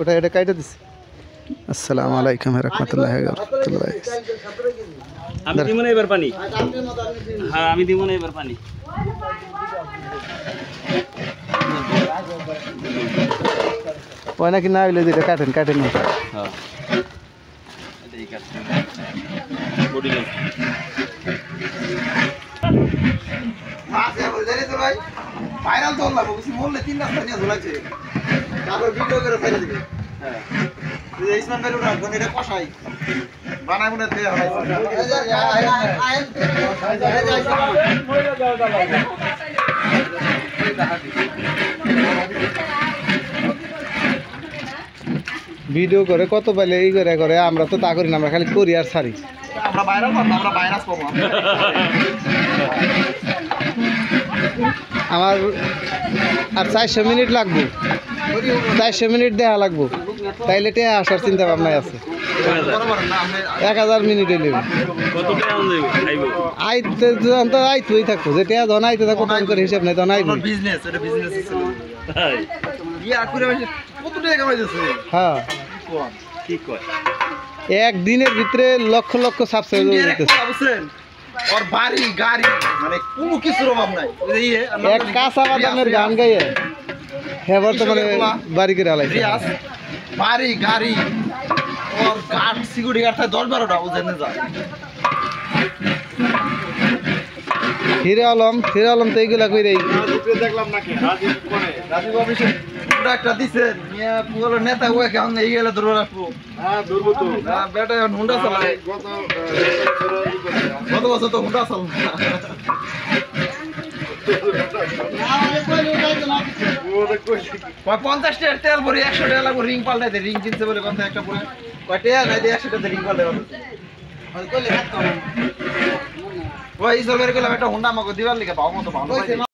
ওটা এটা কাইটা দিছি। আসসালামু আলাইকুম রাহমাতুল্লাহি ওয়া বারাকাতুহু। আমি দিব না এবার পানি। হ্যাঁ আমি দিব না এবার পানি। ওই নাকি না হইলে যেটা কাটেন কাটেন না। হ্যাঁ এটাই কাটছেন বডি লাইন মাছ এবার জানি তো ভাই ভাইরাল তো হলো বুঝি বললে তিন রাস্তা নিয়ে ঝুলাইছে তারপর ভিডিও করে ফেলে দিবে। হ্যাঁ এই ইসমান ভাই ওটা কোন এটা কষাই বানাই মনে তে হয় ভিডিও করে কত পাইলে এই করে করে আমরা তো তা করি না, আমরা খালি করি আর ছাড়ি। আমরা ভাইরাল করব আমরা ভাইরাস পাবো আমার আর 400 মিনিট লাগবে, 400 মিনিট দেওয়া লাগবে, তাইলে টেয়া আসার চিন্তা ভাবনায় আছে। 1000 মিনিট হইলে কত টাকা আনলেও খাইবো আইতে যখন তো আইতেই থাকবো, যে টেয়া ধন আইতে থাকবো তখন করে হিসাব নাই, তখন আইবো। বিজনেস এটা বিজনেস তাই ইয়া করে কত টাকা কামাইতেছে হ্যাঁ ঠিক কয় একদিনের ভিতরে লক্ষ লক্ষ সাবস্ক্রাইব হয়ে যেতেছে। বুঝছেন ওর বাড়ি গাড়ি মানে কোনো কিছুর অভাব নাই। এক কাঁচা বাদামের গান গাইয়ে হ্যাঁ বর্তমানে বাড়ি করে আলাইছে। রিয়াজ বাড়ি গাড়ি ওর গার্ড সিকিউরিটি গার্ড থাকে 10-12টা বুঝেন না যায়। হিরে আলম তো এইগুলা কইরেই দেখলাম নাকি রাজীব অফিসে পুরো একটা দিছেন মিয়া পুরো নেতা ওই কেমন এই গেলে দূর রাখবো। হ্যাঁ দূরবো তো না বেটা হুন্ডা চালায় গত বছর তো হুন্ডা চালায় 50 টাকার তেল ভরি 100 টাকা লাগবে রিং পাল্টাইতে, রিং কিনতে বলে কথা একটা পরে কয় টাকা নাই দিয়ে 100 টাকা রিং পাল্টাইতে ওই সরকারি কইলাম একটা হুন্ডা আমাকে দিবার লিখে পাও মতো ভালো